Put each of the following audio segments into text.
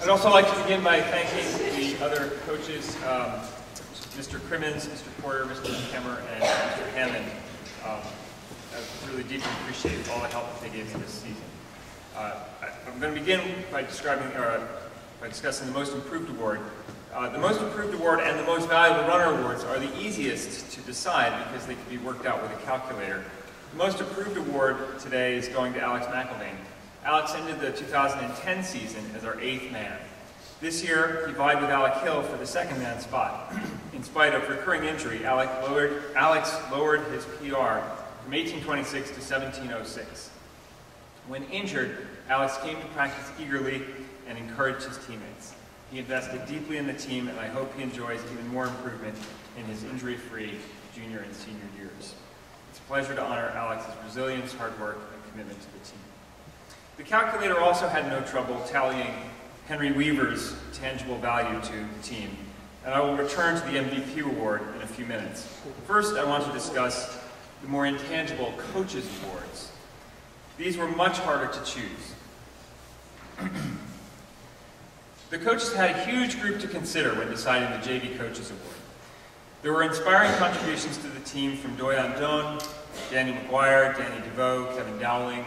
I'd also like to begin by thanking the other coaches, Mr. Crimmins, Mr. Porter, Mr. Kemmer, and Mr. Hammond. I really deeply appreciate all the help that they gave me this season. I'm going to begin by discussing the Most Improved Award. The Most Improved Award and the Most Valuable Runner Awards are the easiest to decide because they can be worked out with a calculator. The Most Improved Award today is going to Alex McElvain. Alex ended the 2010 season as our 8th man. This year, he vied with Alec Hill for the 2nd man spot. In spite of recurring injury, Alex lowered his PR from 1826 to 1706. When injured, Alex came to practice eagerly and encouraged his teammates. He invested deeply in the team, and I hope he enjoys even more improvement in his injury-free junior and senior years. It's a pleasure to honor Alex's resilience, hard work, and commitment to the team. The calculator also had no trouble tallying Henry Weaver's tangible value to the team, and I will return to the MVP award in a few minutes. First, I want to discuss the more intangible coaches' awards. These were much harder to choose. The coaches had a huge group to consider when deciding the JV Coaches Award. There were inspiring contributions to the team from Doyon Doan, Danny McGuire, Danny DeVoe, Kevin Dowling,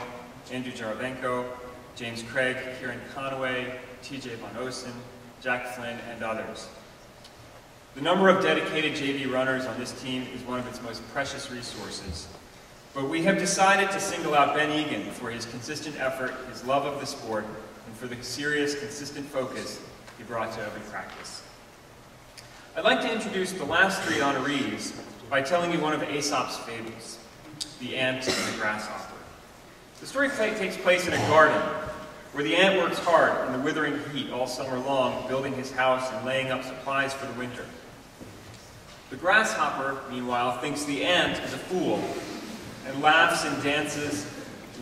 Andrew Jarabenko, James Craig, Kieran Conaway, TJ Von Osen, Jack Flynn, and others. The number of dedicated JV runners on this team is one of its most precious resources. But we have decided to single out Ben Egan for his consistent effort, his love of the sport, and for the serious, consistent focus he brought to every practice. I'd like to introduce the last 3 honorees by telling you one of Aesop's fables, the ant and the grasshopper. The story takes place in a garden where the ant works hard in the withering heat all summer long, building his house and laying up supplies for the winter. The grasshopper, meanwhile, thinks the ant is a fool and laughs and dances,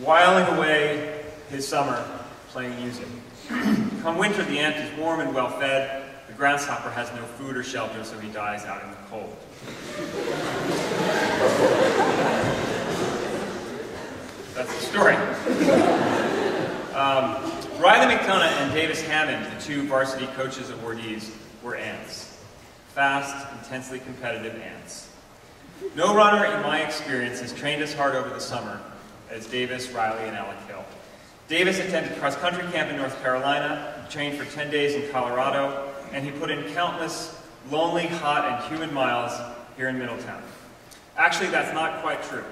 whiling away his summer playing music. Come winter, the ant is warm and well fed. The grasshopper has no food or shelter, so he dies out in the cold. That's the story. Riley McDonough and Davis Hammond, the 2 varsity coaches awardees, were ants. Fast, intensely competitive ants. No runner, in my experience, has trained as hard over the summer as Davis, Riley, and Alec Hill. Davis attended cross-country camp in North Carolina, trained for 10 days in Colorado, and he put in countless lonely, hot, and humid miles here in Middletown. Actually, that's not quite true.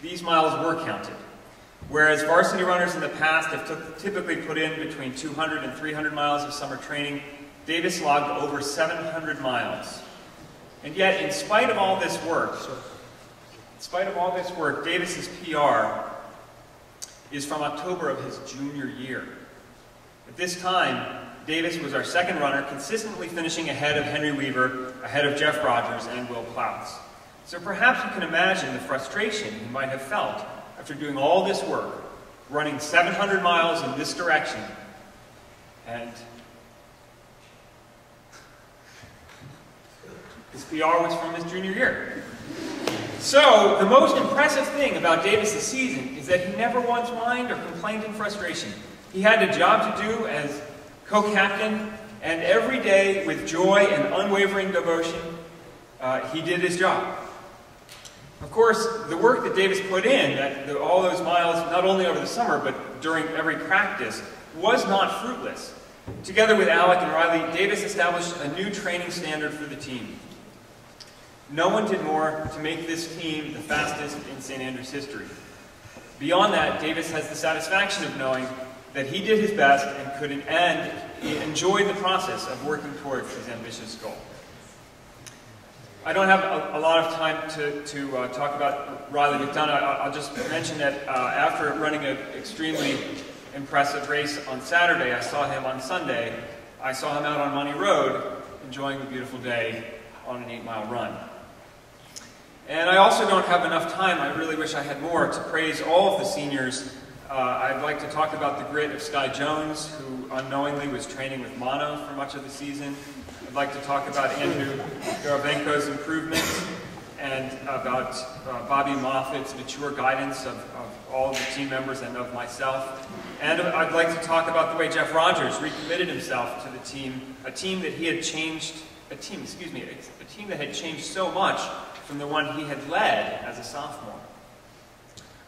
These miles were counted. Whereas varsity runners in the past have typically put in between 200 and 300 miles of summer training, Davis logged over 700 miles. And yet, in spite of all this work, Davis's PR is from October of his junior year. At this time, Davis was our 2nd runner, consistently finishing ahead of Henry Weaver, ahead of Jeff Rogers, and Will Ploutz. So perhaps you can imagine the frustration he might have felt after doing all this work, running 700 miles in this direction, and his PR was from his junior year. So, the most impressive thing about Davis's season is that he never once whined or complained in frustration. He had a job to do as co-captain, and every day, with joy and unwavering devotion, he did his job. Of course, the work that Davis put in, all those miles, not only over the summer, but during every practice, was not fruitless. Together with Alec and Riley, Davis established a new training standard for the team. No one did more to make this team the fastest in St. Andrews history. Beyond that, Davis has the satisfaction of knowing that he did his best and he enjoyed the process of working towards his ambitious goal. I don't have a lot of time to talk about Riley McDonough. I'll just mention that after running an extremely impressive race on Saturday, I saw him on Sunday. I saw him out on Money Road, enjoying the beautiful day on an 8-mile run. And I also don't have enough time, I really wish I had more, to praise all of the seniors. I'd like to talk about the grit of Sky Jones, who unknowingly was training with mono for much of the season. I'd like to talk about Andrew Garabenko's improvements, and about Bobby Moffitt's mature guidance of all of the team members and of myself. And I'd like to talk about the way Jeff Rogers recommitted himself to the team, a team that had changed so much from the one he had led as a sophomore.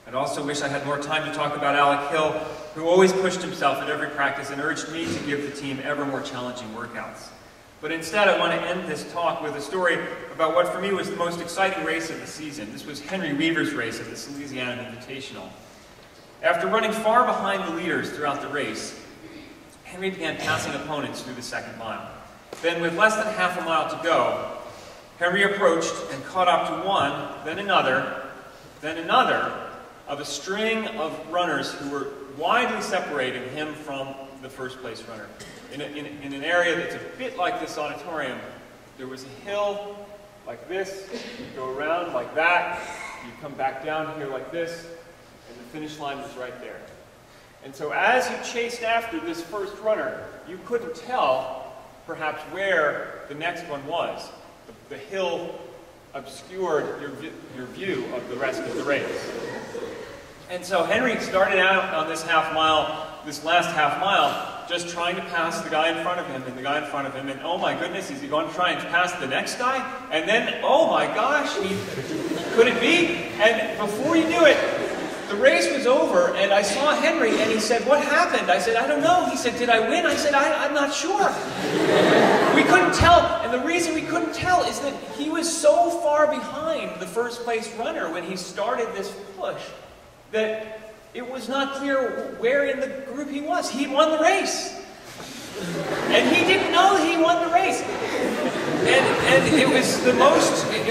I'd also wish I had more time to talk about Alec Hill, who always pushed himself at every practice and urged me to give the team ever more challenging workouts. But instead, I want to end this talk with a story about what for me was the most exciting race of the season. This was Henry Weaver's race at the Salesianum Invitational. After running far behind the leaders throughout the race, Henry began passing opponents through the second mile. Then, with less than half a mile to go, Henry approached and caught up to one, then another of a string of runners who were widely separating him from the first place runner. In an area that's a bit like this auditorium, there was a hill like this, you go around like that, you come back down here like this, and the finish line was right there. And so as you chased after this first runner, you couldn't tell perhaps where the next one was. The hill obscured your view of the rest of the race. And so Henry started out on this last half mile, just trying to pass the guy in front of him and the guy in front of him, and oh my goodness, is he going to try and pass the next guy? And then, oh my gosh, could it be? And before you knew it, the race was over, and I saw Henry, and he said, "What happened?" I said, "I don't know." He said, "Did I win?" I said, I'm not sure. We couldn't tell, and the reason we couldn't tell is that he was so far behind the first place runner when he started this push that it was not clear where in the group he was. He won the race. And he didn't know that he won the race. And it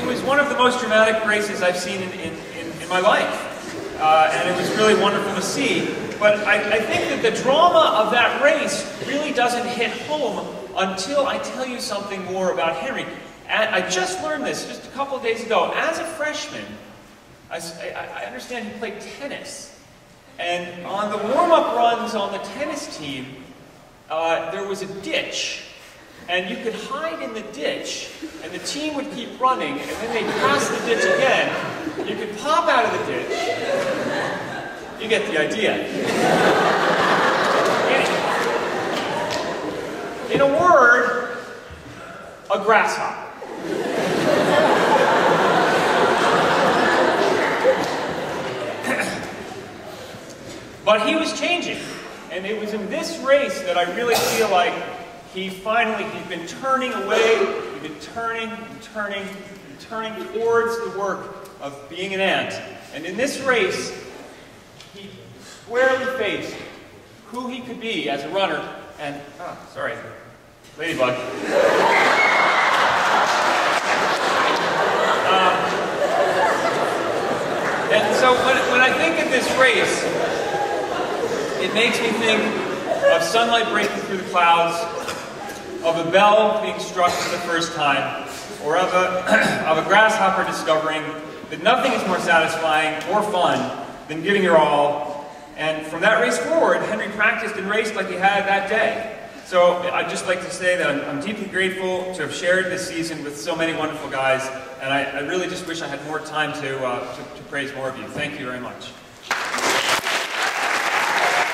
was one of the most dramatic races I've seen in my life. And it was really wonderful to see. But I think that the drama of that race really doesn't hit home until I tell you something more about Henry. And I just learned this just a couple of days ago. As a freshman, I understand he played tennis. And on the warm-up runs on the tennis team, there was a ditch. And you could hide in the ditch, and the team would keep running, and then they'd pass the ditch again. You could pop out of the ditch. You get the idea. In a word, a grasshopper. But he was changing, and it was in this race that I really feel like he'd been turning away, he'd been turning towards the work of being an ant. And in this race, he squarely faced who he could be as a runner, and, sorry, ladybug. And so when I think of this race, it makes me think of sunlight breaking through the clouds, of a bell being struck for the first time, or of a grasshopper discovering that nothing is more satisfying or fun than giving your all. And from that race forward, Henry practiced and raced like he had that day. So I'd just like to say that I'm deeply grateful to have shared this season with so many wonderful guys, and I really just wish I had more time to praise more of you. Thank you very much.